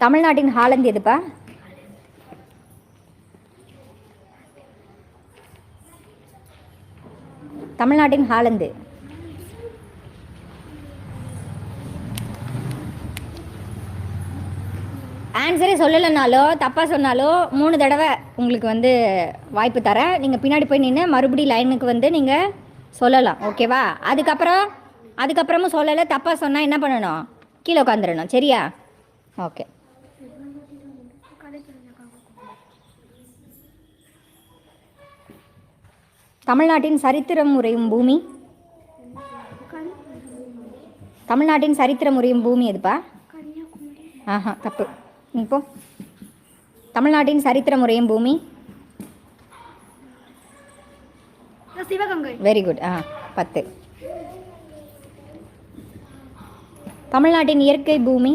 தமிழ்நாட்டின் ஹாலந்து எதுப்பா? தமிழ்நாட்டின் ஹாலந்து. ஆன்சரே சொல்லலைனாலோ தப்பாக சொன்னாலோ 3 தடவை உங்களுக்கு வந்து வாய்ப்பு தரேன். நீங்கள் பின்னாடி போய் நின்று மறுபடியும் லைனுக்கு வந்து நீங்கள் சொல்லலாம். ஓகேவா? அதுக்கப்புறமும் சொல்லலை, தப்பாக சொன்னால் என்ன பண்ணணும்? கீழே உட்காந்துடணும். சரியா? ஓகே. தமிழ்நாட்டின் சரித்திரம் உரையும் பூமி. தமிழ்நாட்டின் சரித்திரம் உரையும் பூமி எதுப்பா? ஆஹா, தப்பு. இப்போ தமிழ்நாட்டின் சரித்திரம் உரையும் பூமி சிவகங்கை. Very good. 10. தமிழ்நாட்டின் இயற்கை பூமி.